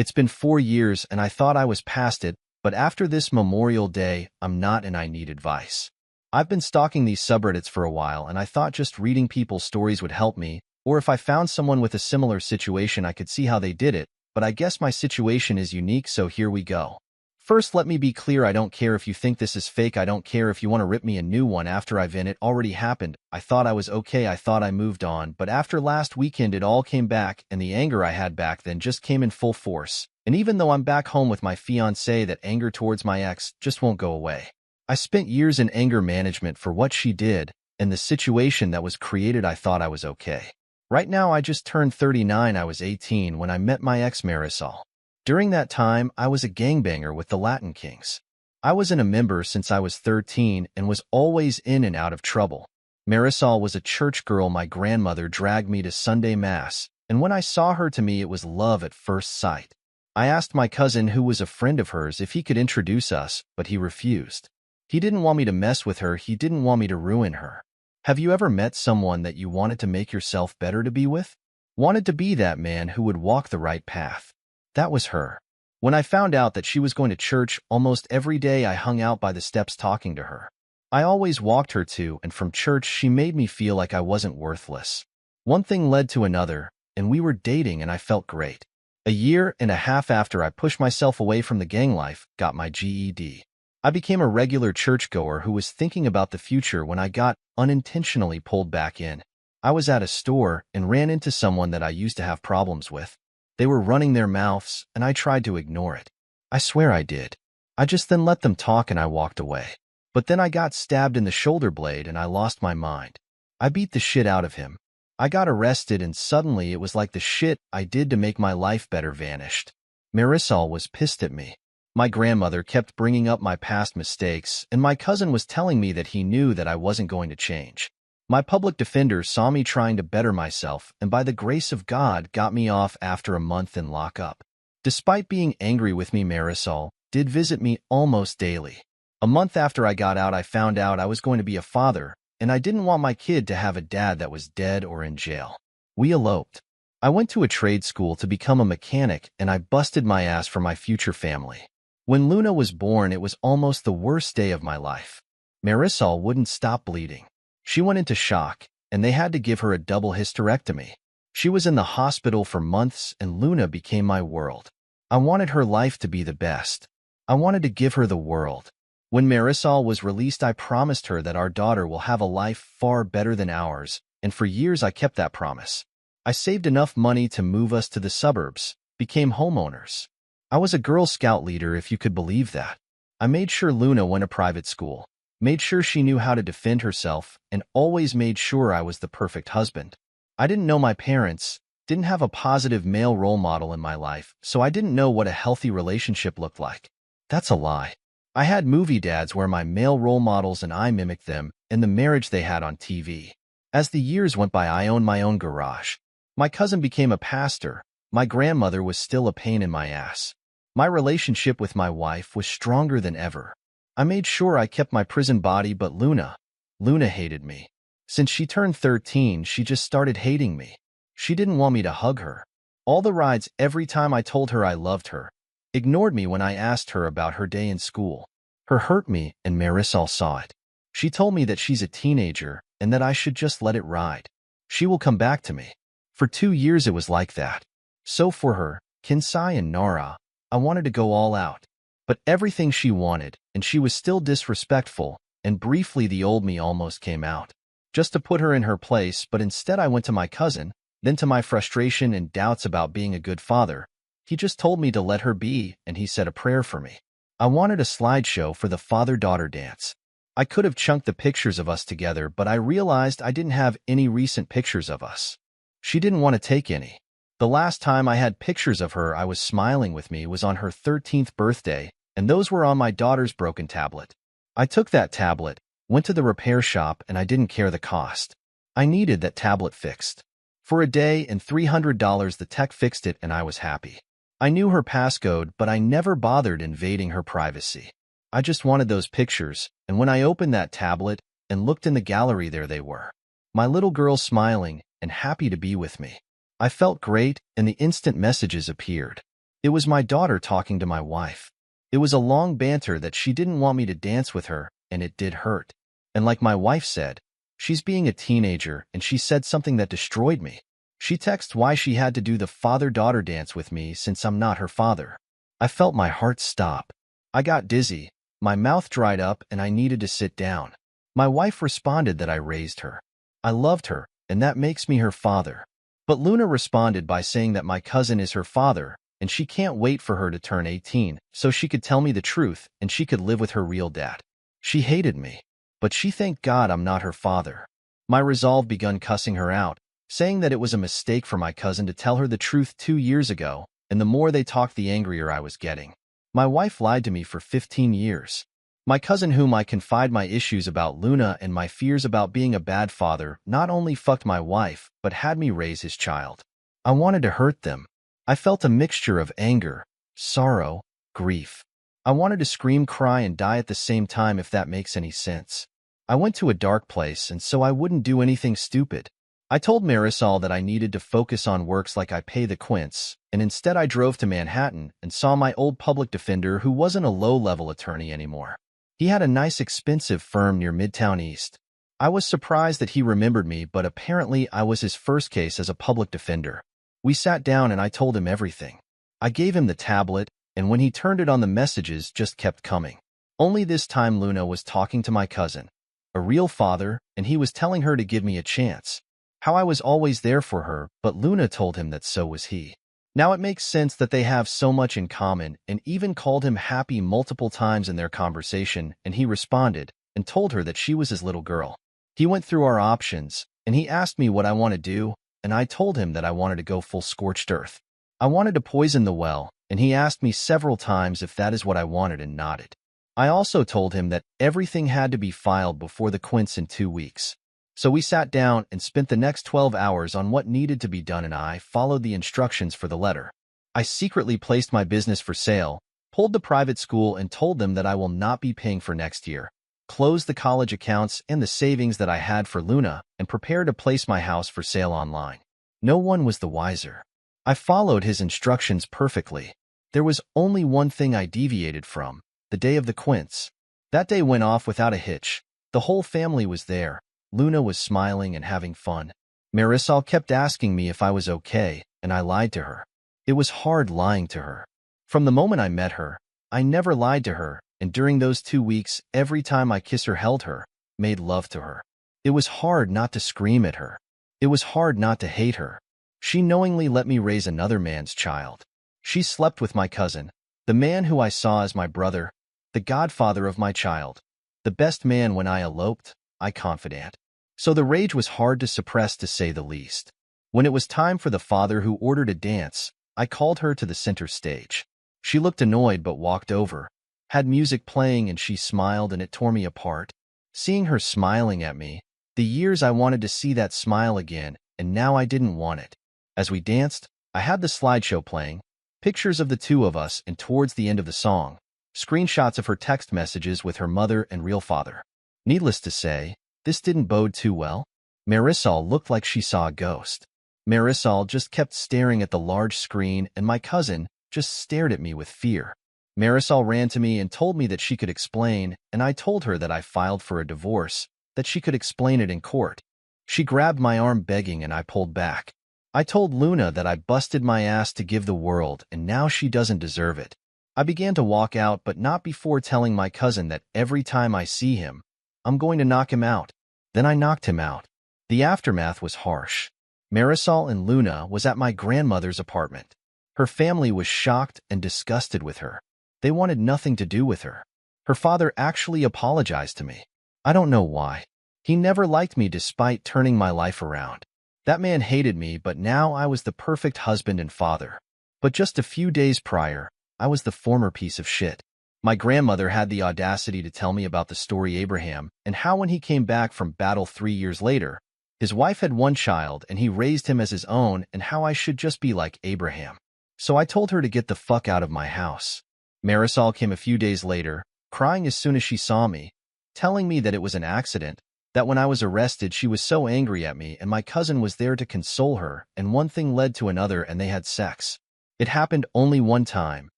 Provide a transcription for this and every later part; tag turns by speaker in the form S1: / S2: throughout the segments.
S1: It's been 4 years and I thought I was past it, but after this Memorial Day, I'm not and I need advice. I've been stalking these subreddits for a while and I thought just reading people's stories would help me, or if I found someone with a similar situation I could see how they did it, but I guess my situation is unique, so here we go. First, let me be clear, I don't care if you think this is fake, I don't care if you want to rip me a new one after it already happened. I thought I was okay, I thought I moved on, but after last weekend it all came back, and the anger I had back then just came in full force. And even though I'm back home with my fiancée, that anger towards my ex just won't go away. I spent years in anger management for what she did, and the situation that was created. I thought I was okay. Right now I just turned 39, I was 18 when I met my ex Marisol. During that time, I was a gangbanger with the Latin Kings. I wasn't a member since I was 13 and was always in and out of trouble. Marisol was a church girl. My grandmother dragged me to Sunday Mass, and when I saw her, to me it was love at first sight. I asked my cousin, who was a friend of hers, if he could introduce us, but he refused. He didn't want me to mess with her, he didn't want me to ruin her. Have you ever met someone that you wanted to make yourself better to be with? Wanted to be that man who would walk the right path? That was her. When I found out that she was going to church almost every day, I hung out by the steps talking to her. I always walked her to and from church. She made me feel like I wasn't worthless. One thing led to another, and we were dating and I felt great. A year and a half after I pushed myself away from the gang life, got my GED. I became a regular churchgoer who was thinking about the future when I got unintentionally pulled back in. I was at a store and ran into someone that I used to have problems with. They were running their mouths, and I tried to ignore it. I swear I did. I just then let them talk and I walked away. But then I got stabbed in the shoulder blade and I lost my mind. I beat the shit out of him. I got arrested and suddenly it was like the shit I did to make my life better vanished. Marisol was pissed at me. My grandmother kept bringing up my past mistakes, and my cousin was telling me that he knew that I wasn't going to change. My public defender saw me trying to better myself and by the grace of God got me off after a month in lockup. Despite being angry with me, Marisol did visit me almost daily. A month after I got out, I found out I was going to be a father, and I didn't want my kid to have a dad that was dead or in jail. We eloped. I went to a trade school to become a mechanic, and I busted my ass for my future family. When Luna was born, it was almost the worst day of my life. Marisol wouldn't stop bleeding. She went into shock, and they had to give her a double hysterectomy. She was in the hospital for months, and Luna became my world. I wanted her life to be the best. I wanted to give her the world. When Marisol was released, I promised her that our daughter will have a life far better than ours, and for years I kept that promise. I saved enough money to move us to the suburbs, became homeowners. I was a Girl Scout leader, if you could believe that. I made sure Luna went to private school, made sure she knew how to defend herself, and always made sure I was the perfect husband. I didn't know my parents, didn't have a positive male role model in my life, so I didn't know what a healthy relationship looked like. That's a lie. I had movie dads where my male role models and I mimicked them and the marriage they had on TV. As the years went by, I owned my own garage. My cousin became a pastor. My grandmother was still a pain in my ass. My relationship with my wife was stronger than ever. I made sure I kept my prison body, but Luna hated me. Since she turned 13, she just started hating me. She didn't want me to hug her. All the rides, every time I told her I loved her. Ignored me when I asked her about her day in school. Her hurt me, and Marisol saw it. She told me that she's a teenager and that I should just let it ride. She will come back to me. For 2 years it was like that. So for her, Kinsai and Nara, I wanted to go all out. But everything she wanted, and she was still disrespectful, and briefly the old me almost came out. Just to put her in her place, but instead I went to my cousin, then to my frustration and doubts about being a good father. He just told me to let her be, and he said a prayer for me. I wanted a slideshow for the father-daughter dance. I could have chunked the pictures of us together, but I realized I didn't have any recent pictures of us. She didn't want to take any. The last time I had pictures of her I was smiling with me was on her 13th birthday, and those were on my daughter's broken tablet. I took that tablet, went to the repair shop, and I didn't care the cost. I needed that tablet fixed. For a day and $300 the tech fixed it, and I was happy. I knew her passcode, but I never bothered invading her privacy. I just wanted those pictures, and when I opened that tablet and looked in the gallery, there they were. My little girl smiling and happy to be with me. I felt great, and the instant messages appeared. It was my daughter talking to my wife. It was a long banter that she didn't want me to dance with her, and it did hurt. And like my wife said, she's being a teenager, and she said something that destroyed me. She texted why she had to do the father-daughter dance with me since I'm not her father. I felt my heart stop. I got dizzy, my mouth dried up, and I needed to sit down. My wife responded that I raised her. I loved her, and that makes me her father. But Luna responded by saying that my cousin is her father, and she can't wait for her to turn 18 so she could tell me the truth and she could live with her real dad. She hated me, but she thanked God I'm not her father. My resolve begun cussing her out, saying that it was a mistake for my cousin to tell her the truth 2 years ago, and the more they talked, the angrier I was getting. My wife lied to me for 15 years. My cousin, whom I confide my issues about Luna and my fears about being a bad father, not only fucked my wife, but had me raise his child. I wanted to hurt them. I felt a mixture of anger, sorrow, grief. I wanted to scream, cry, and die at the same time, if that makes any sense. I went to a dark place, and so I wouldn't do anything stupid. I told Marisol that I needed to focus on works like I pay the quints, and instead I drove to Manhattan and saw my old public defender, who wasn't a low-level attorney anymore. He had a nice, expensive firm near Midtown East. I was surprised that he remembered me, but apparently I was his first case as a public defender. We sat down and I told him everything. I gave him the tablet, and when he turned it on, the messages just kept coming. Only this time Luna was talking to my cousin, a real father, and he was telling her to give me a chance. How I was always there for her, but Luna told him that so was he. Now it makes sense that they have so much in common, and even called him happy multiple times in their conversation, and he responded and told her that she was his little girl. He went through our options, and he asked me what I want to do, and I told him that I wanted to go full scorched earth. I wanted to poison the well, and he asked me several times if that is what I wanted and nodded. I also told him that everything had to be filed before the quints in 2 weeks. So we sat down and spent the next 12 hours on what needed to be done, and I followed the instructions for the letter. I secretly placed my business for sale, pulled the private school, and told them that I will not be paying for next year, closed the college accounts and the savings that I had for Luna, and prepared to place my house for sale online. No one was the wiser. I followed his instructions perfectly. There was only one thing I deviated from: the day of the quints. That day went off without a hitch. The whole family was there. Luna was smiling and having fun. Marisol kept asking me if I was okay, and I lied to her. It was hard lying to her. From the moment I met her, I never lied to her, and during those 2 weeks, every time I kissed her, held her, made love to her. It was hard not to scream at her. It was hard not to hate her. She knowingly let me raise another man's child. She slept with my cousin, the man who I saw as my brother, the godfather of my child, the best man when I eloped, I confidant. So the rage was hard to suppress, to say the least. When it was time for the father, who ordered a dance, I called her to the center stage. She looked annoyed but walked over, had music playing, and she smiled, and it tore me apart. Seeing her smiling at me, the years I wanted to see that smile again, and now I didn't want it. As we danced, I had the slideshow playing, pictures of the two of us, and towards the end of the song, screenshots of her text messages with her mother and real father. Needless to say, this didn't bode too well. Marisol looked like she saw a ghost. Marisol just kept staring at the large screen, and my cousin just stared at me with fear. Marisol ran to me and told me that she could explain, and I told her that I filed for a divorce, that she could explain it in court. She grabbed my arm begging, and I pulled back. I told Luna that I busted my ass to give the world, and now she doesn't deserve it. I began to walk out, but not before telling my cousin that every time I see him, I'm going to knock him out. Then I knocked him out. The aftermath was harsh. Marisol and Luna was at my grandmother's apartment. Her family was shocked and disgusted with her. They wanted nothing to do with her. Her father actually apologized to me. I don't know why. He never liked me despite turning my life around. That man hated me, but now I was the perfect husband and father. But just a few days prior, I was the former piece of shit. My grandmother had the audacity to tell me about the story Abraham, and how when he came back from battle 3 years later, his wife had one child and he raised him as his own, and how I should just be like Abraham. So I told her to get the fuck out of my house. Marisol came a few days later, crying as soon as she saw me, telling me that it was an accident, that when I was arrested she was so angry at me, and my cousin was there to console her, and one thing led to another and they had sex. It happened only one time,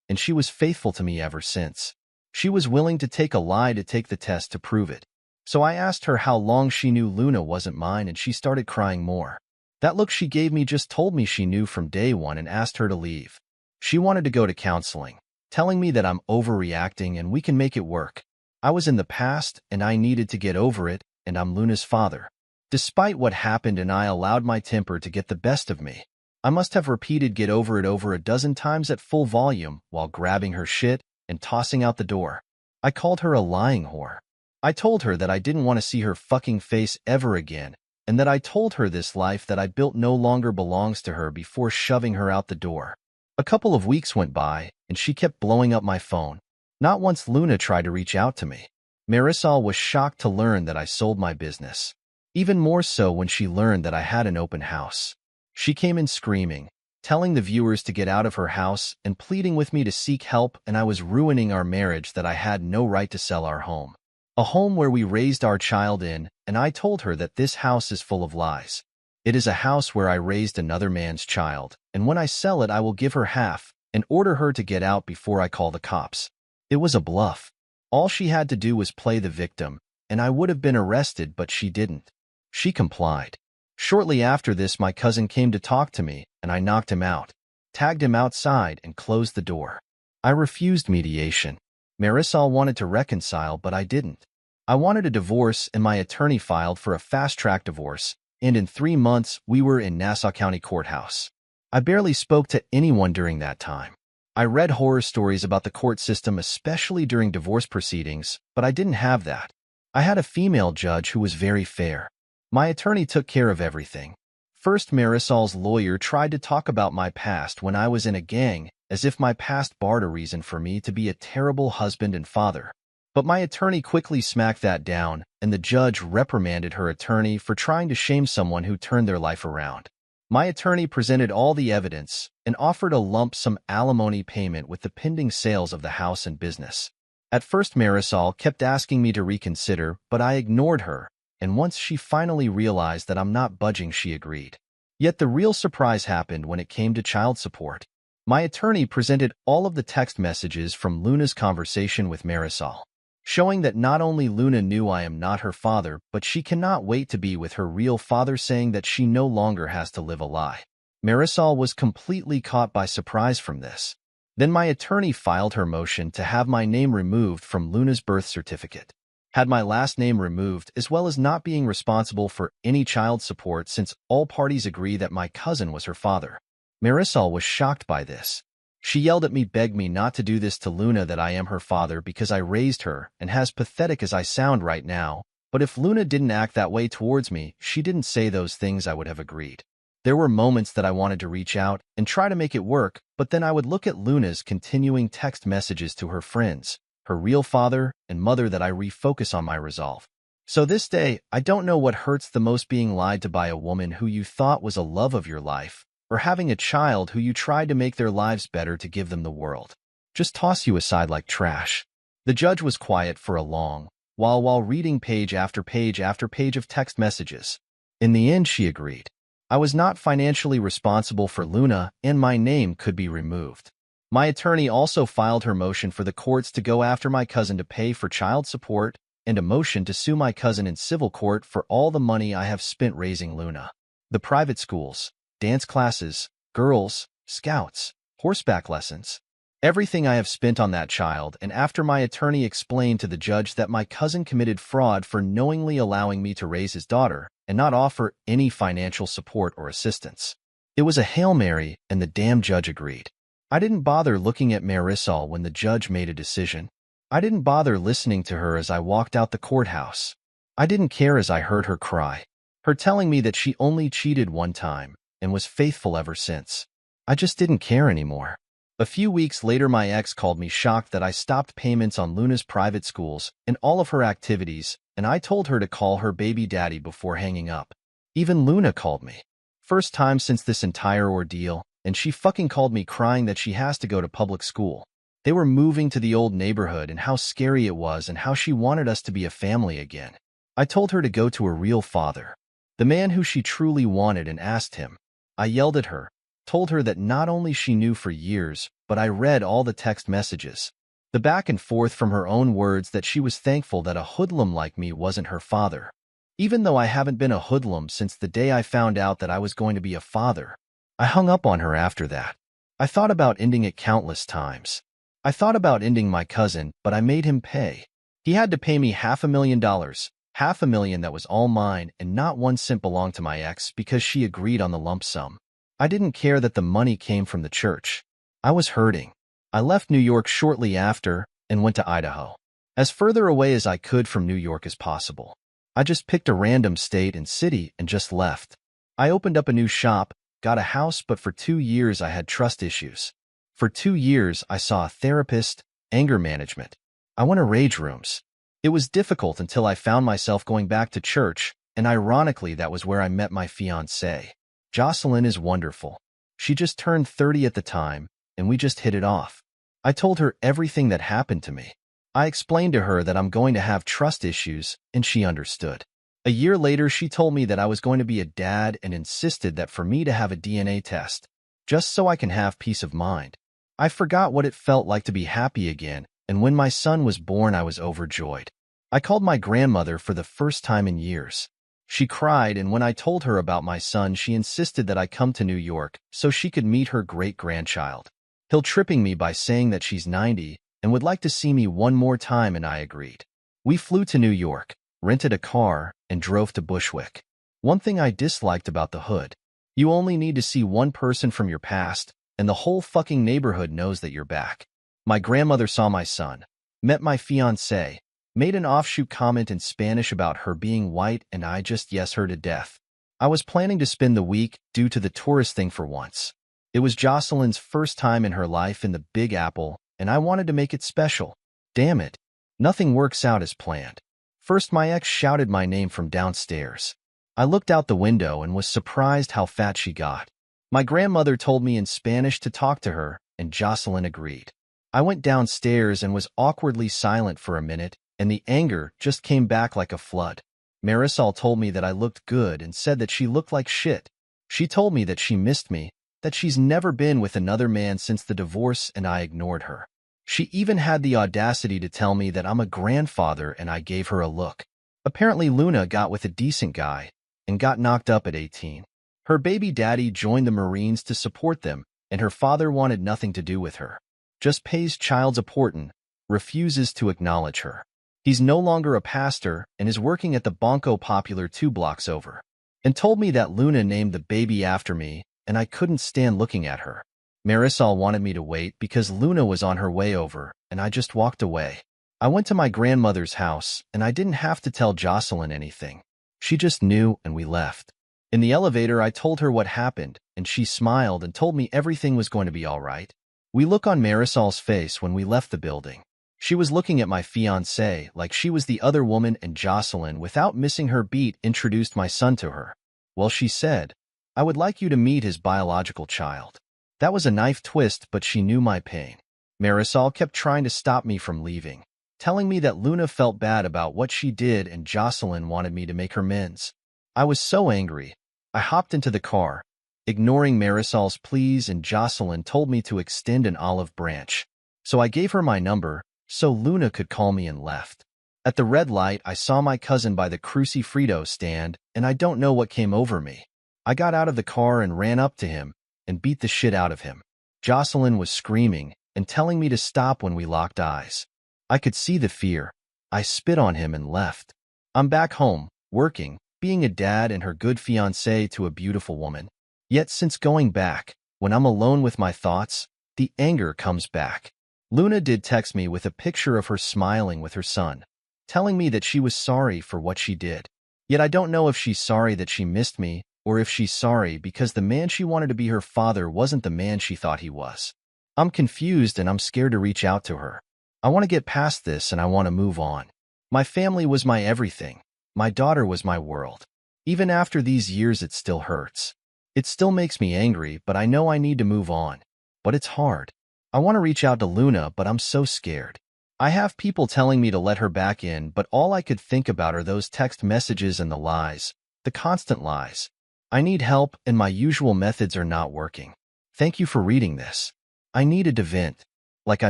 S1: and she was faithful to me ever since. She was willing to take a lie to take the test to prove it. So I asked her how long she knew Luna wasn't mine, and she started crying more. That look she gave me just told me she knew from day one and asked her to leave. She wanted to go to counseling, telling me that I'm overreacting and we can make it work. I was in the past and I needed to get over it, and I'm Luna's father. Despite what happened and I allowed my temper to get the best of me, I must have repeated get over it over a dozen times at full volume while grabbing her shit and tossing out the door. I called her a lying whore. I told her that I didn't want to see her fucking face ever again, and that I told her this life that I built no longer belongs to her before shoving her out the door. A couple of weeks went by, and she kept blowing up my phone. Not once Luna tried to reach out to me. Marisol was shocked to learn that I sold my business. Even more so when she learned that I had an open house. She came in screaming, telling the viewers to get out of her house and pleading with me to seek help, and I was ruining our marriage, that I had no right to sell our home. A home where we raised our child in, and I told her that this house is full of lies. It is a house where I raised another man's child, and when I sell it I will give her half and order her to get out before I call the cops. It was a bluff. All she had to do was play the victim, and I would have been arrested, but she didn't. She complied. Shortly after this, my cousin came to talk to me, and I knocked him out, tagged him outside, and closed the door. I refused mediation. Marisol wanted to reconcile, but I didn't. I wanted a divorce, and my attorney filed for a fast-track divorce, and in 3 months we were in Nassau County Courthouse. I barely spoke to anyone during that time. I read horror stories about the court system, especially during divorce proceedings, but I didn't have that. I had a female judge who was very fair. My attorney took care of everything. First, Marisol's lawyer tried to talk about my past when I was in a gang, as if my past barred a reason for me to be a terrible husband and father. But my attorney quickly smacked that down, and the judge reprimanded her attorney for trying to shame someone who turned their life around. My attorney presented all the evidence and offered a lump sum alimony payment with the pending sales of the house and business. At first, Marisol kept asking me to reconsider, but I ignored her, and once she finally realized that I'm not budging, she agreed. Yet the real surprise happened when it came to child support. My attorney presented all of the text messages from Luna's conversation with Marisol, showing that not only Luna knew I am not her father, but she cannot wait to be with her real father, saying that she no longer has to live a lie. Marisol was completely caught by surprise from this. Then my attorney filed her motion to have my name removed from Luna's birth certificate. Had my last name removed, as well as not being responsible for any child support, since all parties agree that my cousin was her father. Marisol was shocked by this. She yelled at me, begged me not to do this to Luna, that I am her father because I raised her, and as pathetic as I sound right now, but if Luna didn't act that way towards me, she didn't say those things, I would have agreed. There were moments that I wanted to reach out and try to make it work, but then I would look at Luna's continuing text messages to her friends, her real father and mother, that I refocus on my resolve. So this day, I don't know what hurts the most, being lied to by a woman who you thought was a love of your life, or having a child who you tried to make their lives better to give them the world just toss you aside like trash. The judge was quiet for a long while reading page after page after page of text messages. In the end, she agreed. I was not financially responsible for Luna, and my name could be removed. My attorney also filed her motion for the courts to go after my cousin to pay for child support, and a motion to sue my cousin in civil court for all the money I have spent raising Luna. The private schools, dance classes, girls, scouts, horseback lessons, everything I have spent on that child. And after my attorney explained to the judge that my cousin committed fraud for knowingly allowing me to raise his daughter and not offer any financial support or assistance, it was a Hail Mary, and the damn judge agreed. I didn't bother looking at Marisol when the judge made a decision. I didn't bother listening to her as I walked out the courthouse. I didn't care as I heard her cry, her telling me that she only cheated one time and was faithful ever since. I just didn't care anymore. A few weeks later, my ex called me, shocked that I stopped payments on Luna's private schools and all of her activities, and I told her to call her baby daddy before hanging up. Even Luna called me. First time since this entire ordeal, and she fucking called me crying that she has to go to public school. They were moving to the old neighborhood and how scary it was and how she wanted us to be a family again. I told her to go to a real father, the man who she truly wanted, and asked him. I yelled at her, told her that not only she knew for years, but I read all the text messages. The back and forth from her own words that she was thankful that a hoodlum like me wasn't her father. Even though I haven't been a hoodlum since the day I found out that I was going to be a father, I hung up on her after that. I thought about ending it countless times. I thought about ending my cousin, but I made him pay. He had to pay me $500,000, $500,000 that was all mine and not 1 cent belonged to my ex because she agreed on the lump sum. I didn't care that the money came from the church. I was hurting. I left New York shortly after and went to Idaho, as further away as I could from New York as possible. I just picked a random state and city and just left. I opened up a new shop, got a house, but for 2 years I had trust issues. For 2 years I saw a therapist, anger management. I went to rage rooms. It was difficult until I found myself going back to church, and ironically that was where I met my fiancée. Jocelyn is wonderful. She just turned 30 at the time, and we just hit it off. I told her everything that happened to me. I explained to her that I'm going to have trust issues, and she understood. A year later, she told me that I was going to be a dad and insisted that for me to have a DNA test, just so I can have peace of mind. I forgot what it felt like to be happy again, and when my son was born, I was overjoyed. I called my grandmother for the first time in years. She cried, and when I told her about my son, she insisted that I come to New York so she could meet her great-grandchild, guilt-tripping me by saying that she's 90 and would like to see me one more time, and I agreed. We flew to New York, rented a car, and drove to Bushwick. One thing I disliked about the hood: you only need to see one person from your past, and the whole fucking neighborhood knows that you're back. My grandmother saw my son, met my fiancé, made an offshoot comment in Spanish about her being white, and I just yes her to death. I was planning to spend the week due to the tourist thing for once. It was Jocelyn's first time in her life in the Big Apple, and I wanted to make it special. Damn it. Nothing works out as planned. First, my ex shouted my name from downstairs. I looked out the window and was surprised how fat she got. My grandmother told me in Spanish to talk to her, and Jocelyn agreed. I went downstairs and was awkwardly silent for a minute, and the anger just came back like a flood. Marisol told me that I looked good and said that she looked like shit. She told me that she missed me, that she's never been with another man since the divorce, and I ignored her. She even had the audacity to tell me that I'm a grandfather, and I gave her a look. Apparently Luna got with a decent guy and got knocked up at 18. Her baby daddy joined the Marines to support them, and her father wanted nothing to do with her. Just pays child support and refuses to acknowledge her. He's no longer a pastor and is working at the Banco Popular 2 blocks over, and told me that Luna named the baby after me, and I couldn't stand looking at her. Marisol wanted me to wait because Luna was on her way over, and I just walked away. I went to my grandmother's house, and I didn't have to tell Jocelyn anything. She just knew, and we left. In the elevator, I told her what happened, and she smiled and told me everything was going to be all right. We look on Marisol's face when we left the building. She was looking at my fiancé like she was the other woman, and Jocelyn, without missing her beat, introduced my son to her. Well, she said, "I would like you to meet his biological child." That was a knife twist, but she knew my pain. Marisol kept trying to stop me from leaving, telling me that Luna felt bad about what she did and Jocelyn wanted me to make her amends. I was so angry. I hopped into the car, ignoring Marisol's pleas, and Jocelyn told me to extend an olive branch. So I gave her my number so Luna could call me and left. At the red light, I saw my cousin by the Crucifrito stand, and I don't know what came over me. I got out of the car and ran up to him and beat the shit out of him. Jocelyn was screaming and telling me to stop when we locked eyes. I could see the fear. I spit on him and left. I'm back home, working, being a dad and her good fiancé to a beautiful woman. Yet since going back, when I'm alone with my thoughts, the anger comes back. Luna did text me with a picture of her smiling with her son, telling me that she was sorry for what she did. Yet I don't know if she's sorry that she missed me, or if she's sorry because the man she wanted to be her father wasn't the man she thought he was. I'm confused and I'm scared to reach out to her. I want to get past this and I want to move on. My family was my everything. My daughter was my world. Even after these years, it still hurts. It still makes me angry, but I know I need to move on. But it's hard. I want to reach out to Luna, but I'm so scared. I have people telling me to let her back in, but all I could think about are those text messages and the lies, the constant lies. I need help, and my usual methods are not working. Thank you for reading this. I needed to vent. Like I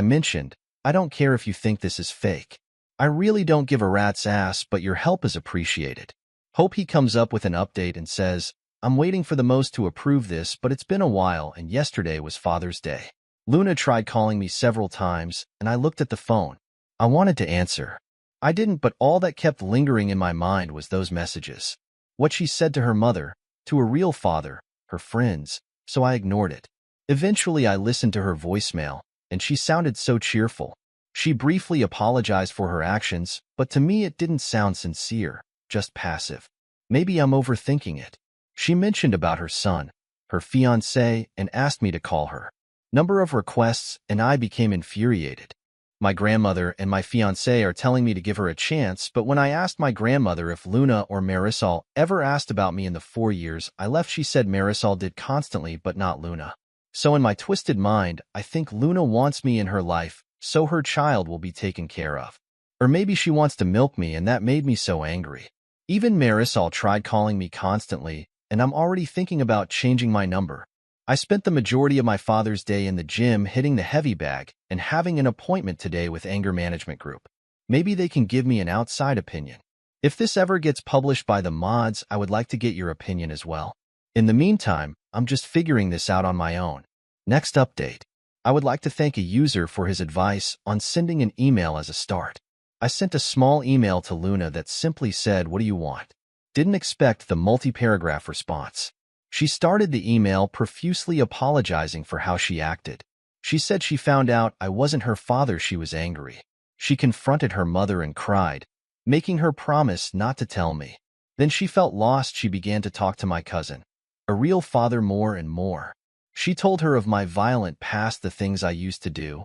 S1: mentioned, I don't care if you think this is fake. I really don't give a rat's ass, but your help is appreciated. Hope he comes up with an update and says, I'm waiting for the most to approve this, but it's been a while and yesterday was Father's Day. Luna tried calling me several times, and I looked at the phone. I wanted to answer. I didn't, but all that kept lingering in my mind was those messages. What she said to her mother, to a real father, her friends, so I ignored it. Eventually, I listened to her voicemail, and she sounded so cheerful. She briefly apologized for her actions, but to me it didn't sound sincere, just passive. Maybe I'm overthinking it. She mentioned about her son, her fiancé, and asked me to call her. Number of requests, and I became infuriated. My grandmother and my fiancé are telling me to give her a chance, but when I asked my grandmother if Luna or Marisol ever asked about me in the 4 years I left, she said Marisol did constantly, but not Luna. So in my twisted mind, I think Luna wants me in her life, so her child will be taken care of. Or maybe she wants to milk me, and that made me so angry. Even Marisol tried calling me constantly, and I'm already thinking about changing my number. I spent the majority of my Father's Day in the gym hitting the heavy bag and having an appointment today with Anger Management Group. Maybe they can give me an outside opinion. If this ever gets published by the mods, I would like to get your opinion as well. In the meantime, I'm just figuring this out on my own. Next update. I would like to thank a user for his advice on sending an email as a start. I sent a small email to Luna that simply said, "What do you want?" Didn't expect the multi-paragraph response. She started the email profusely apologizing for how she acted. She said she found out I wasn't her father. She was angry. She confronted her mother and cried, making her promise not to tell me. Then she felt lost. She began to talk to my cousin, a real father, more and more. She told her of my violent past, the things I used to do,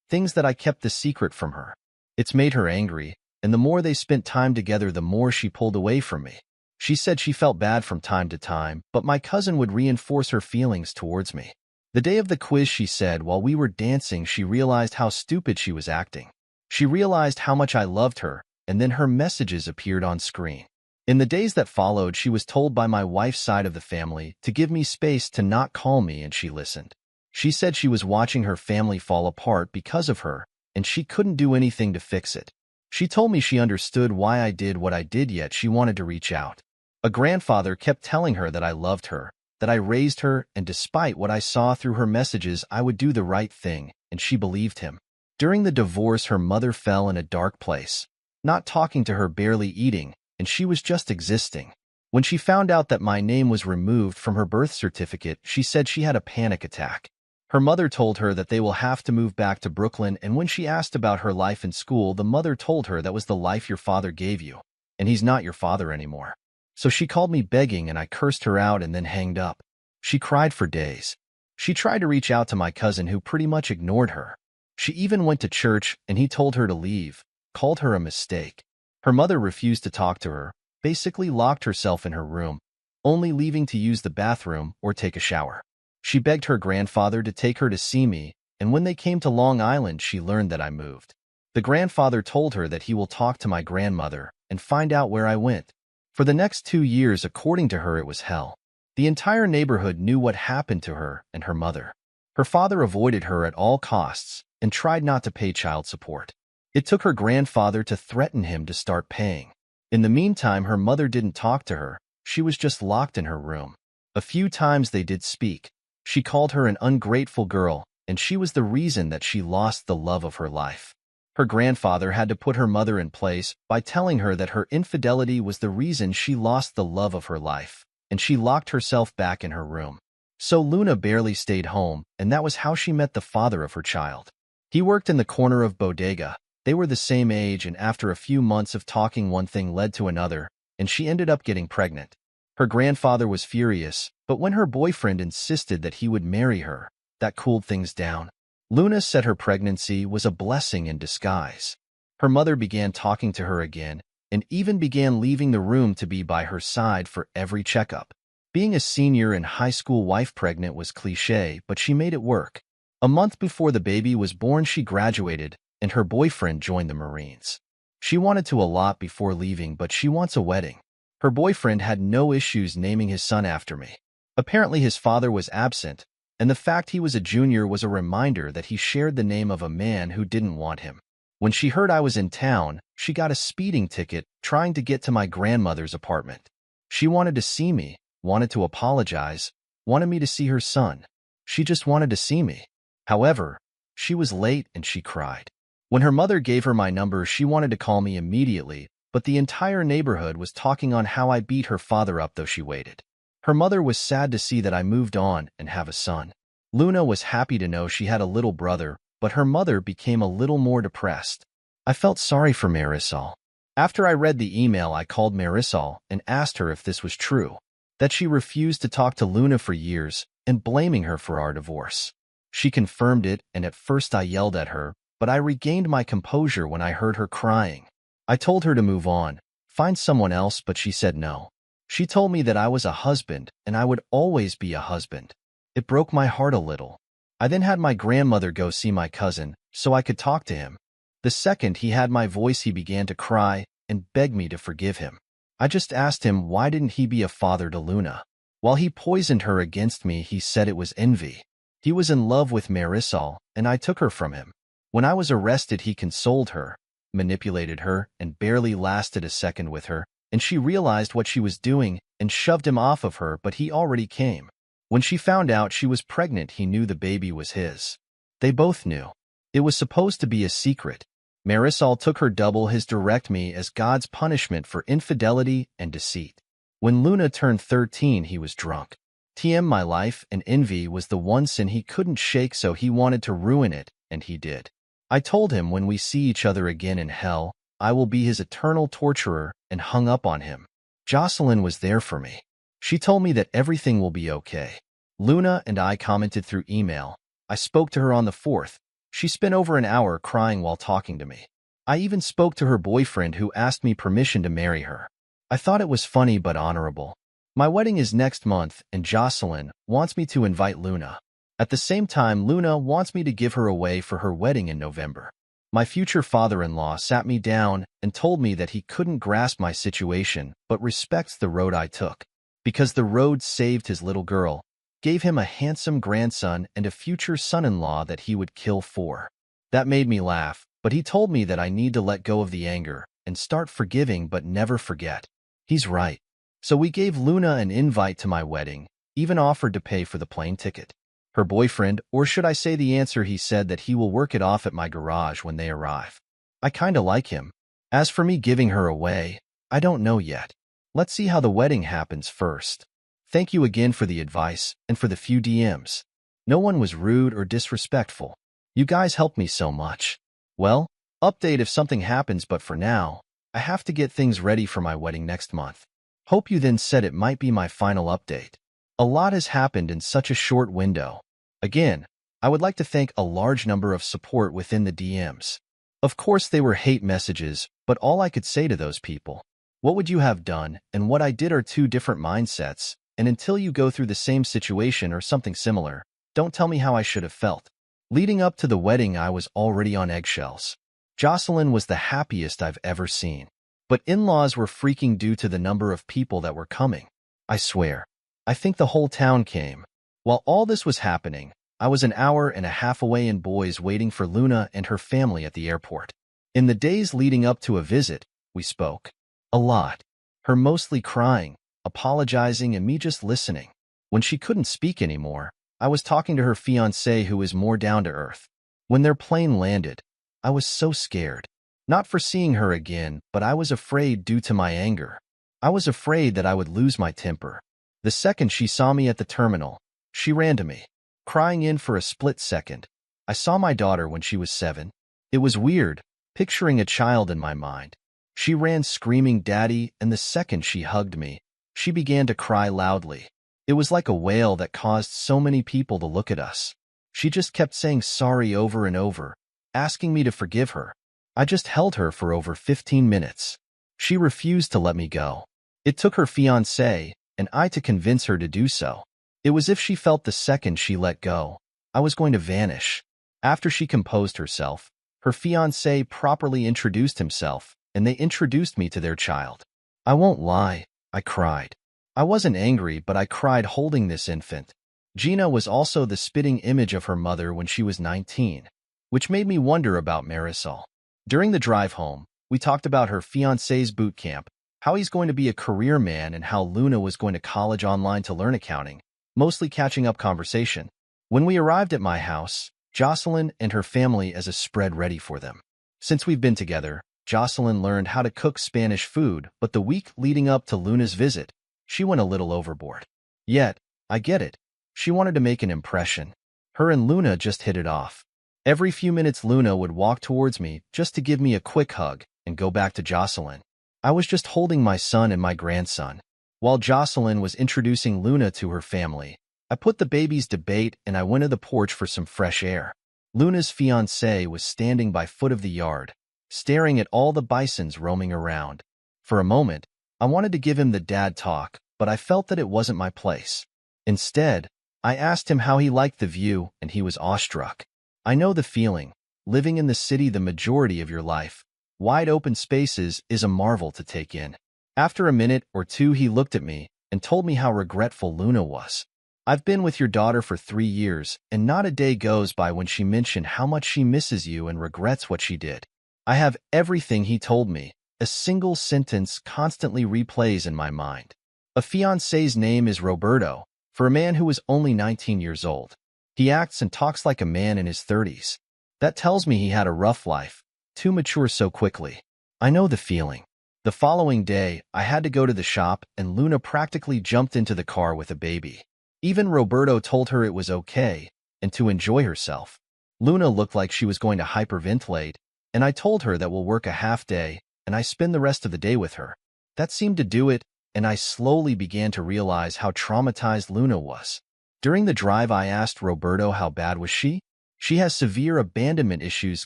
S1: things that I kept the secret from her. It's made her angry, and the more they spent time together, the more she pulled away from me. She said she felt bad from time to time, but my cousin would reinforce her feelings towards me. The day of the quiz, she said, while we were dancing, she realized how stupid she was acting. She realized how much I loved her, and then her messages appeared on screen. In the days that followed, she was told by my wife's side of the family to give me space, to not call me, and she listened. She said she was watching her family fall apart because of her, and she couldn't do anything to fix it. She told me she understood why I did what I did, yet she wanted to reach out. A grandfather kept telling her that I loved her, that I raised her, and despite what I saw through her messages, I would do the right thing, and she believed him. During the divorce, her mother fell in a dark place, not talking to her, barely eating, and she was just existing. When she found out that my name was removed from her birth certificate, she said she had a panic attack. Her mother told her that they will have to move back to Brooklyn, and when she asked about her life in school, the mother told her that was the life your father gave you, and he's not your father anymore. So she called me begging, and I cursed her out and then hanged up. She cried for days. She tried to reach out to my cousin, who pretty much ignored her. She even went to church, and he told her to leave, called her a mistake. Her mother refused to talk to her, basically locked herself in her room, only leaving to use the bathroom or take a shower. She begged her grandfather to take her to see me, and when they came to Long Island, she learned that I moved. The grandfather told her that he will talk to my grandmother and find out where I went. For the next 2 years, according to her, it was hell. The entire neighborhood knew what happened to her and her mother. Her father avoided her at all costs and tried not to pay child support. It took her grandfather to threaten him to start paying. In the meantime, her mother didn't talk to her. She was just locked in her room. A few times they did speak. She called her an ungrateful girl, and she was the reason that she lost the love of her life. Her grandfather had to put her mother in place by telling her that her infidelity was the reason she lost the love of her life, and she locked herself back in her room. So Luna barely stayed home, and that was how she met the father of her child. He worked in the corner of bodega. They were the same age, and after a few months of talking, one thing led to another, and she ended up getting pregnant. Her grandfather was furious, but when her boyfriend insisted that he would marry her, that cooled things down. Luna said her pregnancy was a blessing in disguise. Her mother began talking to her again, and even began leaving the room to be by her side for every checkup. Being a senior in high school, wife pregnant was cliché, but she made it work. A month before the baby was born, she graduated, and her boyfriend joined the Marines. She wanted to a lot before leaving, but she wants a wedding. Her boyfriend had no issues naming his son after me. Apparently his father was absent, and the fact he was a junior was a reminder that he shared the name of a man who didn't want him. When she heard I was in town, she got a speeding ticket trying to get to my grandmother's apartment. She wanted to see me, wanted to apologize, wanted me to see her son. She just wanted to see me. However, she was late and she cried. When her mother gave her my number, she wanted to call me immediately, but the entire neighborhood was talking on how I beat her father up though she waited. Her mother was sad to see that I moved on and have a son. Luna was happy to know she had a little brother, but her mother became a little more depressed. I felt sorry for Marisol. After I read the email, I called Marisol and asked her if this was true, that she refused to talk to Luna for years and blaming her for our divorce. She confirmed it, and at first I yelled at her, but I regained my composure when I heard her crying. I told her to move on, find someone else, but she said no. She told me that I was a husband and I would always be a husband. It broke my heart a little. I then had my grandmother go see my cousin so I could talk to him. The second he had my voice, he began to cry and beg me to forgive him. I just asked him why didn't he be a father to Luna. While he poisoned her against me, he said it was envy. He was in love with Marisol and I took her from him. When I was arrested, he consoled her, manipulated her, and barely lasted a second with her, and she realized what she was doing and shoved him off of her, but he already came. When she found out she was pregnant, he knew the baby was his. They both knew. It was supposed to be a secret. Marisol took her double his direct me as God's punishment for infidelity and deceit. When Luna turned 13, he was drunk. My life and envy was the one sin he couldn't shake, so he wanted to ruin it, and he did. I told him when we see each other again in hell, I will be his eternal torturer, and hung up on him. Jocelyn was there for me. She told me that everything will be okay. Luna and I commented through email. I spoke to her on the 4th. She spent over an hour crying while talking to me. I even spoke to her boyfriend, who asked me permission to marry her. I thought it was funny but honorable. My wedding is next month, and Jocelyn wants me to invite Luna. At the same time, Luna wants me to give her away for her wedding in November. My future father-in-law sat me down and told me that he couldn't grasp my situation but respects the road I took, because the road saved his little girl, gave him a handsome grandson and a future son-in-law that he would kill for. That made me laugh, but he told me that I need to let go of the anger and start forgiving but never forget. He's right. So we gave Luna an invite to my wedding, even offered to pay for the plane ticket. Her boyfriend, or should I say the answer, he said that he will work it off at my garage when they arrive. I kinda like him. As for me giving her away, I don't know yet. Let's see how the wedding happens first. Thank you again for the advice and for the few DMs. No one was rude or disrespectful. You guys helped me so much. Well, update if something happens, but for now, I have to get things ready for my wedding next month. Hope you then said it might be my final update. A lot has happened in such a short window. Again, I would like to thank a large number of support within the DMs. Of course, they were hate messages, but all I could say to those people, what would you have done and what I did are two different mindsets, and until you go through the same situation or something similar, don't tell me how I should have felt. Leading up to the wedding, I was already on eggshells. Jocelyn was the happiest I've ever seen. But in-laws were freaking due to the number of people that were coming. I swear, I think the whole town came. While all this was happening, I was an hour and a half away in Boise waiting for Luna and her family at the airport. In the days leading up to a visit, we spoke. A lot. Her mostly crying, apologizing, and me just listening. When she couldn't speak anymore, I was talking to her fiancé, who is more down to earth. When their plane landed, I was so scared. Not for seeing her again, but I was afraid due to my anger. I was afraid that I would lose my temper. The second she saw me at the terminal, she ran to me, crying in for a split second. I saw my daughter when she was 7. It was weird, picturing a child in my mind. She ran screaming, "Daddy," and the second she hugged me, she began to cry loudly. It was like a wail that caused so many people to look at us. She just kept saying sorry over and over, asking me to forgive her. I just held her for over 15 minutes. She refused to let me go. It took her fiancé and I to convince her to do so. It was as if she felt the second she let go, I was going to vanish. After she composed herself, her fiancé properly introduced himself, and they introduced me to their child. I won't lie, I cried. I wasn't angry, but I cried holding this infant. Gina was also the spitting image of her mother when she was 19, which made me wonder about Marisol. During the drive home, we talked about her fiancé's boot camp, how he's going to be a career man, and how Luna was going to college online to learn accounting, mostly catching up conversation. When we arrived at my house, Jocelyn and her family as a spread ready for them. Since we've been together, Jocelyn learned how to cook Spanish food, but the week leading up to Luna's visit, she went a little overboard. Yet, I get it. She wanted to make an impression. Her and Luna just hit it off. Every few minutes Luna would walk towards me just to give me a quick hug and go back to Jocelyn. I was just holding my son and my grandson. While Jocelyn was introducing Luna to her family, I put the babies to bed and I went to the porch for some fresh air. Luna's fiancé was standing by foot of the yard, staring at all the bisons roaming around. For a moment, I wanted to give him the dad talk, but I felt that it wasn't my place. Instead, I asked him how he liked the view, and he was awestruck. I know the feeling. Living in the city the majority of your life, wide open spaces is a marvel to take in. After a minute or two, he looked at me and told me how regretful Luna was. I've been with your daughter for 3 years, and not a day goes by when she mentioned how much she misses you and regrets what she did. I have everything he told me. A single sentence constantly replays in my mind. A fiancé's name is Roberto, for a man who is only 19 years old. He acts and talks like a man in his 30s. That tells me he had a rough life, too mature so quickly. I know the feeling. The following day, I had to go to the shop, and Luna practically jumped into the car with a baby. Even Roberto told her it was okay and to enjoy herself. Luna looked like she was going to hyperventilate, and I told her that we'll work a half day and I spend the rest of the day with her. That seemed to do it, and I slowly began to realize how traumatized Luna was. During the drive, I asked Roberto how bad was she? She has severe abandonment issues,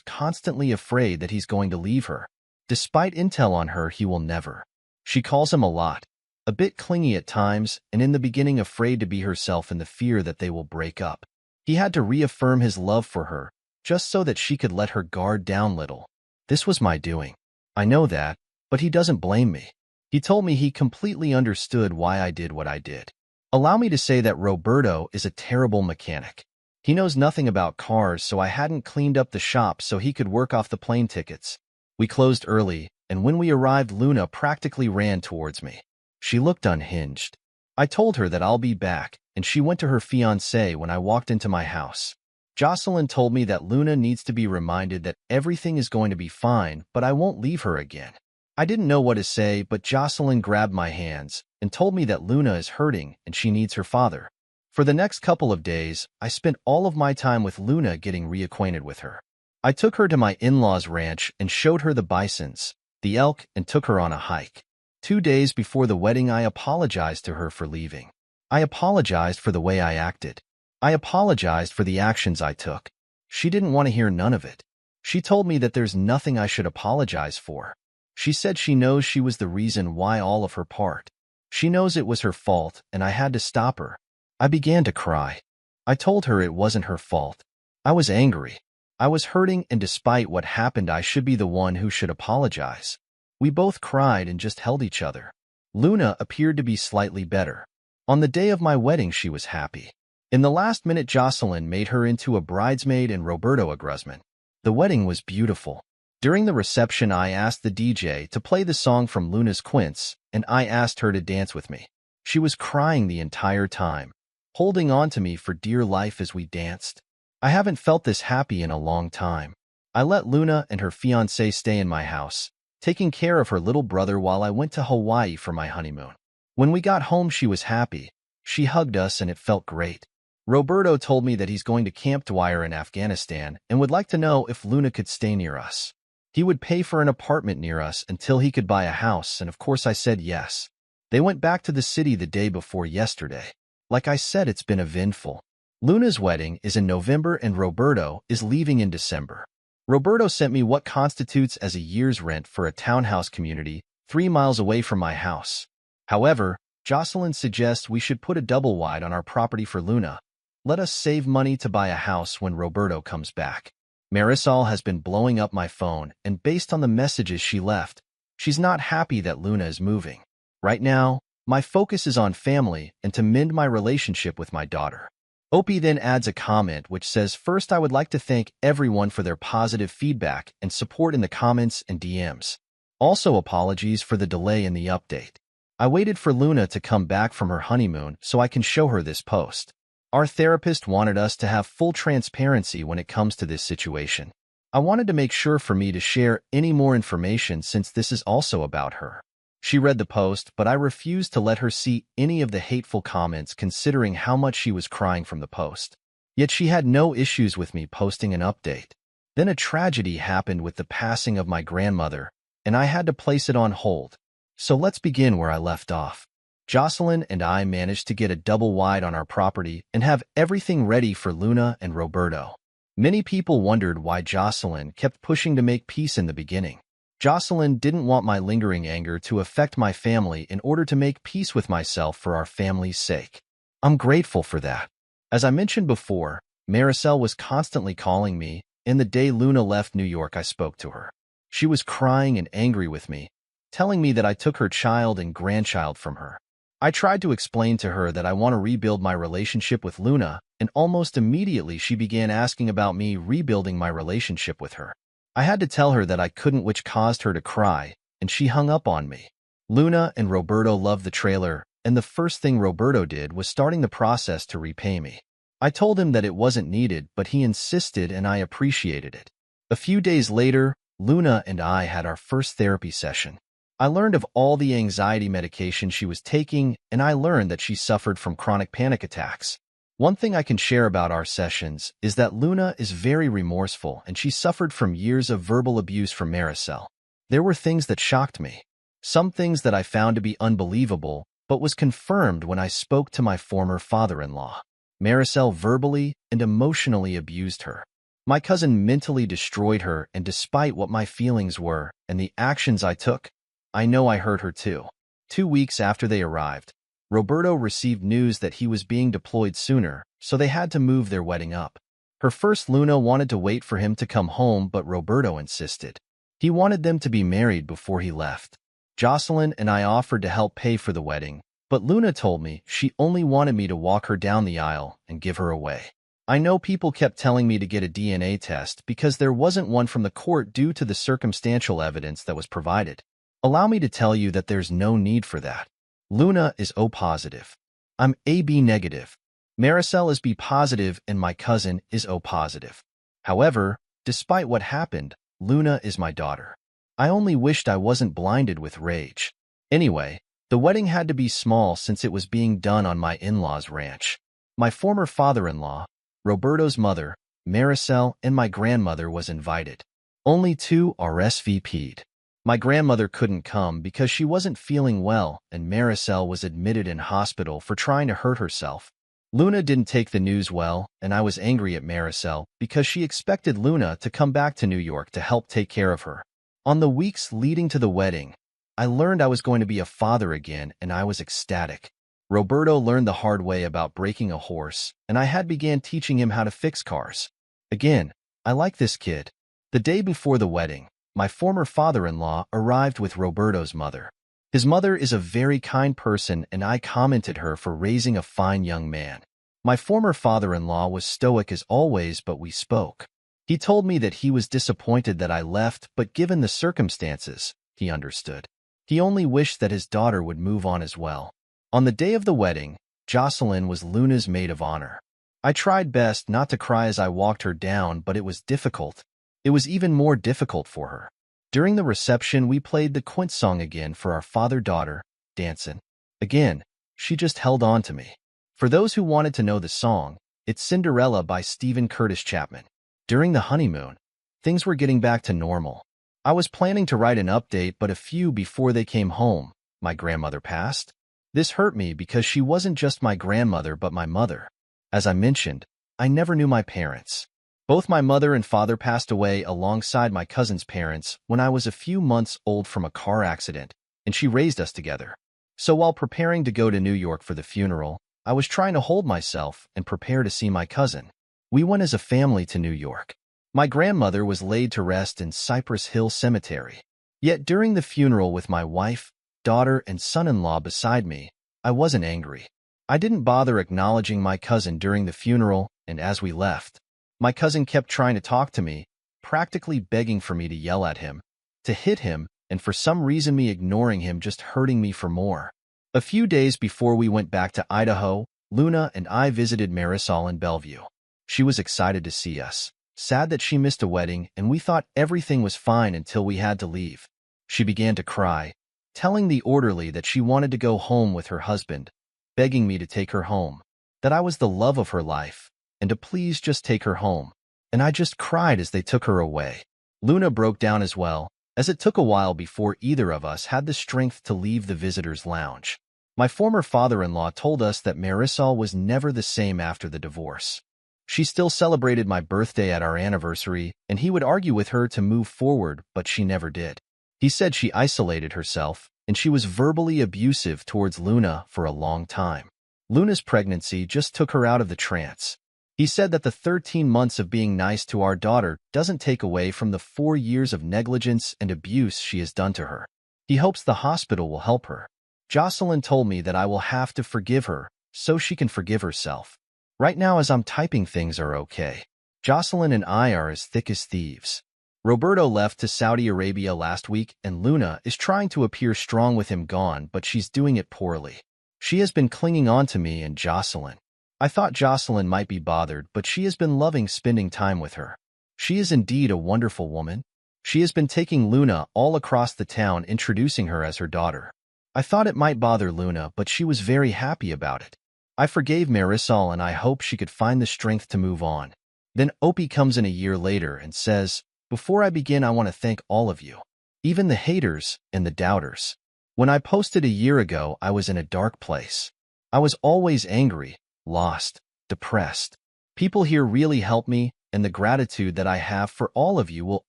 S1: constantly afraid that he's going to leave her. Despite intel on her, he will never. She calls him a lot. A bit clingy at times, and in the beginning afraid to be herself in the fear that they will break up. He had to reaffirm his love for her, just so that she could let her guard down little. This was my doing. I know that, but he doesn't blame me. He told me he completely understood why I did what I did. Allow me to say that Roberto is a terrible mechanic. He knows nothing about cars, so I hadn't cleaned up the shop so he could work off the plane tickets. We closed early, and when we arrived, Luna practically ran towards me. She looked unhinged. I told her that I'll be back, and she went to her fiancé when I walked into my house. Jocelyn told me that Luna needs to be reminded that everything is going to be fine, but I won't leave her again. I didn't know what to say, but Jocelyn grabbed my hands and told me that Luna is hurting and she needs her father. For the next couple of days, I spent all of my time with Luna getting reacquainted with her. I took her to my in-laws' ranch and showed her the bisons, the elk, and took her on a hike. 2 days before the wedding, I apologized to her for leaving. I apologized for the way I acted. I apologized for the actions I took. She didn't want to hear none of it. She told me that there's nothing I should apologize for. She said she knows she was the reason why all of her part. She knows it was her fault, and I had to stop her. I began to cry. I told her it wasn't her fault. I was angry. I was hurting, and despite what happened, I should be the one who should apologize. We both cried and just held each other. Luna appeared to be slightly better. On the day of my wedding, she was happy. In the last minute, Jocelyn made her into a bridesmaid and Roberto a groomsman. The wedding was beautiful. During the reception, I asked the DJ to play the song from Luna's Quince, and I asked her to dance with me. She was crying the entire time, holding on to me for dear life as we danced. I haven't felt this happy in a long time. I let Luna and her fiancé stay in my house, taking care of her little brother while I went to Hawaii for my honeymoon. When we got home, she was happy. She hugged us and it felt great. Roberto told me that he's going to Camp Dwyer in Afghanistan and would like to know if Luna could stay near us. He would pay for an apartment near us until he could buy a house, and of course I said yes. They went back to the city the day before yesterday. Like I said, it's been eventful. Luna's wedding is in November and Roberto is leaving in December. Roberto sent me what constitutes as a year's rent for a townhouse community 3 miles away from my house. However, Jocelyn suggests we should put a double wide on our property for Luna. Let us save money to buy a house when Roberto comes back. Marisol has been blowing up my phone, and based on the messages she left, she's not happy that Luna is moving. Right now, my focus is on family and to mend my relationship with my daughter. Opie then adds a comment which says, "First, I would like to thank everyone for their positive feedback and support in the comments and DMs. Also, apologies for the delay in the update. I waited for Luna to come back from her honeymoon so I can show her this post. Our therapist wanted us to have full transparency when it comes to this situation. I wanted to make sure for me to share any more information since this is also about her." She read the post, but I refused to let her see any of the hateful comments considering how much she was crying from the post. Yet she had no issues with me posting an update. Then a tragedy happened with the passing of my grandmother, and I had to place it on hold. So let's begin where I left off. Jocelyn and I managed to get a double wide on our property and have everything ready for Luna and Roberto. Many people wondered why Jocelyn kept pushing to make peace in the beginning. Jocelyn didn't want my lingering anger to affect my family in order to make peace with myself for our family's sake. I'm grateful for that. As I mentioned before, Maricel was constantly calling me, and the day Luna left New York I spoke to her. She was crying and angry with me, telling me that I took her child and grandchild from her. I tried to explain to her that I want to rebuild my relationship with Luna, and almost immediately she began asking about me rebuilding my relationship with her. I had to tell her that I couldn't, which caused her to cry, and she hung up on me. Luna and Roberto loved the trailer, and the first thing Roberto did was starting the process to repay me. I told him that it wasn't needed, but he insisted and I appreciated it. A few days later, Luna and I had our first therapy session. I learned of all the anxiety medication she was taking, and I learned that she suffered from chronic panic attacks. One thing I can share about our sessions is that Luna is very remorseful and she suffered from years of verbal abuse from Maricel. There were things that shocked me. Some things that I found to be unbelievable, but was confirmed when I spoke to my former father-in-law. Maricel verbally and emotionally abused her. My cousin mentally destroyed her, and despite what my feelings were and the actions I took, I know I hurt her too. 2 weeks after they arrived, Roberto received news that he was being deployed sooner, so they had to move their wedding up. Her first Luna wanted to wait for him to come home, but Roberto insisted. He wanted them to be married before he left. Jocelyn and I offered to help pay for the wedding, but Luna told me she only wanted me to walk her down the aisle and give her away. I know people kept telling me to get a DNA test because there wasn't one from the court due to the circumstantial evidence that was provided. Allow me to tell you that there's no need for that. Luna is O positive. I'm AB negative. Maricel is B positive and my cousin is O positive. However, despite what happened, Luna is my daughter. I only wished I wasn't blinded with rage. Anyway, the wedding had to be small since it was being done on my in-laws' ranch. My former father-in-law, Roberto's mother, Maricel, and my grandmother was invited. Only 2 RSVP'd. My grandmother couldn't come because she wasn't feeling well, and Maricel was admitted in hospital for trying to hurt herself. Luna didn't take the news well, and I was angry at Maricel because she expected Luna to come back to New York to help take care of her. On the weeks leading to the wedding, I learned I was going to be a father again, and I was ecstatic. Roberto learned the hard way about breaking a horse, and I had began teaching him how to fix cars. Again, I like this kid. The day before the wedding, my former father-in-law arrived with Roberto's mother. His mother is a very kind person, and I commented her for raising a fine young man. My former father-in-law was stoic as always, but we spoke. He told me that he was disappointed that I left, but given the circumstances, he understood. He only wished that his daughter would move on as well. On the day of the wedding, Jocelyn was Luna's maid of honor. I tried best not to cry as I walked her down, but it was difficult. It was even more difficult for her. During the reception, we played the Quint song again for our father-daughter, dancin'. Again, she just held on to me. For those who wanted to know the song, it's Cinderella by Stephen Curtis Chapman. During the honeymoon, things were getting back to normal. I was planning to write an update, but a few before they came home, my grandmother passed. This hurt me because she wasn't just my grandmother but my mother. As I mentioned, I never knew my parents. Both my mother and father passed away alongside my cousin's parents when I was a few months old from a car accident, and she raised us together. So while preparing to go to New York for the funeral, I was trying to hold myself and prepare to see my cousin. We went as a family to New York. My grandmother was laid to rest in Cypress Hill Cemetery. Yet during the funeral with my wife, daughter, and son-in-law beside me, I wasn't angry. I didn't bother acknowledging my cousin during the funeral, and as we left, my cousin kept trying to talk to me, practically begging for me to yell at him, to hit him, and for some reason me ignoring him just hurting me for more. A few days before we went back to Idaho, Luna and I visited Marisol in Bellevue. She was excited to see us, sad that she missed a wedding, and we thought everything was fine until we had to leave. She began to cry, telling the orderly that she wanted to go home with her husband, begging me to take her home, that I was the love of her life, and to please just take her home. And I just cried as they took her away. Luna broke down as well, as it took a while before either of us had the strength to leave the visitors' lounge. My former father-in-law told us that Marisol was never the same after the divorce. She still celebrated my birthday at our anniversary, and he would argue with her to move forward, but she never did. He said she isolated herself, and she was verbally abusive towards Luna for a long time. Luna's pregnancy just took her out of the trance. He said that the 13 months of being nice to our daughter doesn't take away from the 4 years of negligence and abuse she has done to her. He hopes the hospital will help her. Jocelyn told me that I will have to forgive her so she can forgive herself. Right now as I'm typing, things are okay. Jocelyn and I are as thick as thieves. Roberto left to Saudi Arabia last week, and Luna is trying to appear strong with him gone, but she's doing it poorly. She has been clinging on to me and Jocelyn. I thought Jocelyn might be bothered, but she has been loving spending time with her. She is indeed a wonderful woman. She has been taking Luna all across the town, introducing her as her daughter. I thought it might bother Luna, but she was very happy about it. I forgave Marisol, and I hope she could find the strength to move on. Then Opie comes in a year later and says, "Before I begin, I want to thank all of you, even the haters and the doubters. When I posted a year ago, I was in a dark place. I was always angry, lost, depressed. People here really helped me, and the gratitude that I have for all of you will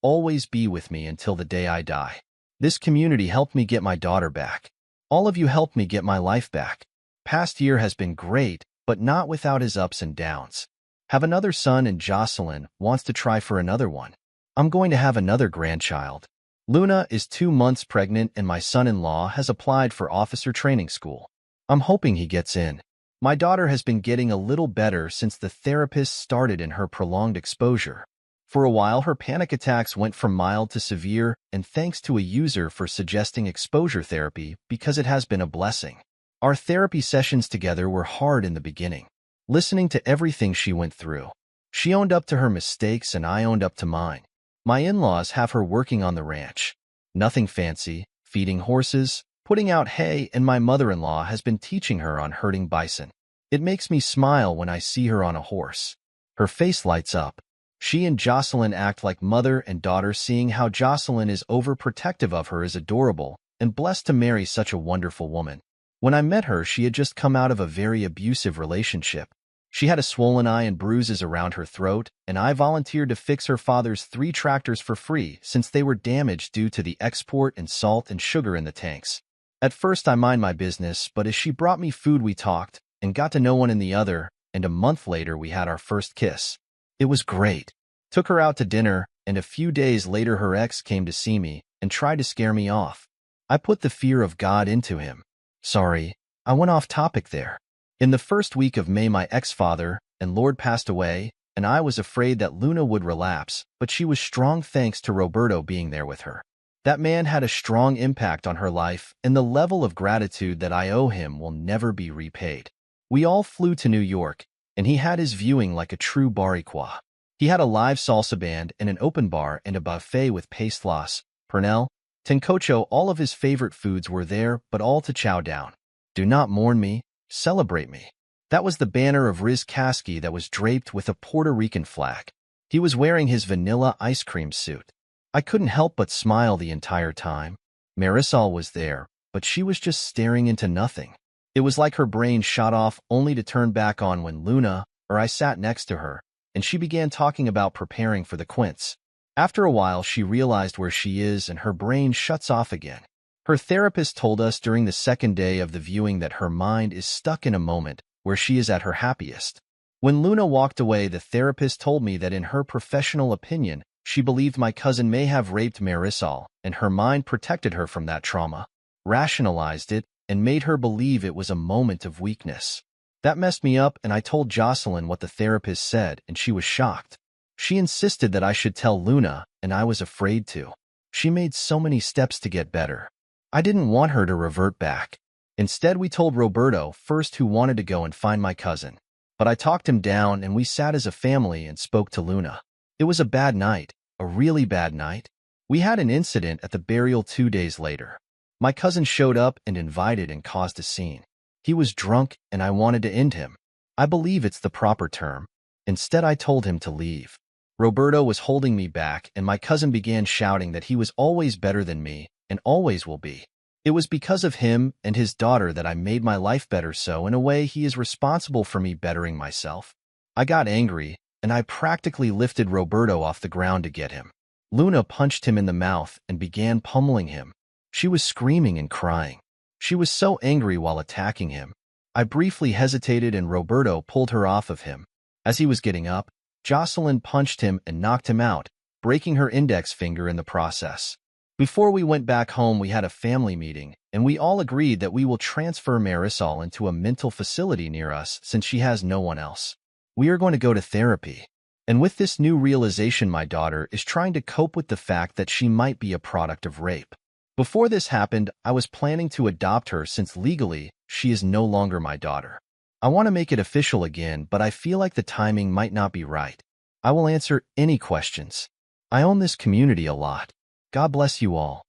S1: always be with me until the day I die. This community helped me get my daughter back. All of you helped me get my life back. Past year has been great, but not without his ups and downs. Have another son, and Jocelyn wants to try for another one. I'm going to have another grandchild. Luna is 2 months pregnant, and my son-in-law has applied for officer training school. I'm hoping he gets in. My daughter has been getting a little better since the therapist started in her prolonged exposure. For a while, her panic attacks went from mild to severe, and thanks to a user for suggesting exposure therapy, because it has been a blessing. Our therapy sessions together were hard in the beginning, listening to everything she went through. She owned up to her mistakes, and I owned up to mine. My in-laws have her working on the ranch. Nothing fancy, feeding horses, putting out hay, and my mother-in-law has been teaching her on herding bison. It makes me smile when I see her on a horse. Her face lights up. She and Jocelyn act like mother and daughter. Seeing how Jocelyn is overprotective of her is adorable, and blessed to marry such a wonderful woman. When I met her, she had just come out of a very abusive relationship. She had a swollen eye and bruises around her throat, and I volunteered to fix her father's 3 tractors for free since they were damaged due to the export and salt and sugar in the tanks. At first I mind my business, but as she brought me food we talked and got to know one and the other, and a month later we had our first kiss. It was great. Took her out to dinner, and a few days later her ex came to see me and tried to scare me off. I put the fear of God into him. Sorry, I went off topic there. In the first week of May, my ex-father and Lord passed away, and I was afraid that Luna would relapse, but she was strong thanks to Roberto being there with her. That man had a strong impact on her life, and the level of gratitude that I owe him will never be repaid. We all flew to New York, and he had his viewing like a true Boricua. He had a live salsa band and an open bar and a buffet with pastellas, pernil, tencocho. All of his favorite foods were there, but all to chow down. Do not mourn me, celebrate me. That was the banner of Riz Kasky that was draped with a Puerto Rican flag. He was wearing his vanilla ice cream suit. I couldn't help but smile the entire time. Marisol was there, but she was just staring into nothing. It was like her brain shot off only to turn back on when Luna, or I sat next to her, and she began talking about preparing for the quince. After a while, she realized where she is and her brain shuts off again. Her therapist told us during the second day of the viewing that her mind is stuck in a moment where she is at her happiest. When Luna walked away, the therapist told me that in her professional opinion, she believed my cousin may have raped Marisol, and her mind protected her from that trauma, rationalized it, and made her believe it was a moment of weakness. That messed me up, and I told Jocelyn what the therapist said, and she was shocked. She insisted that I should tell Luna, and I was afraid to. She made so many steps to get better. I didn't want her to revert back. Instead, we told Roberto first, who wanted to go and find my cousin. But I talked him down, and we sat as a family and spoke to Luna. It was a bad night, a really bad night. We had an incident at the burial 2 days later. My cousin showed up and invited and caused a scene. He was drunk, and I wanted to end him. I believe it's the proper term. Instead, I told him to leave. Roberto was holding me back, and my cousin began shouting that he was always better than me and always will be. It was because of him and his daughter that I made my life better, so in a way he is responsible for me bettering myself. I got angry, and I practically lifted Roberto off the ground to get him. Luna punched him in the mouth and began pummeling him. She was screaming and crying. She was so angry while attacking him. I briefly hesitated, and Roberto pulled her off of him. As he was getting up, Jocelyn punched him and knocked him out, breaking her index finger in the process. Before we went back home, we had a family meeting, and we all agreed that we will transfer Marisol into a mental facility near us since she has no one else. We are going to go to therapy. And with this new realization, my daughter is trying to cope with the fact that she might be a product of rape. Before this happened, I was planning to adopt her since legally she is no longer my daughter. I want to make it official again, but I feel like the timing might not be right. I will answer any questions. I own this community a lot. God bless you all.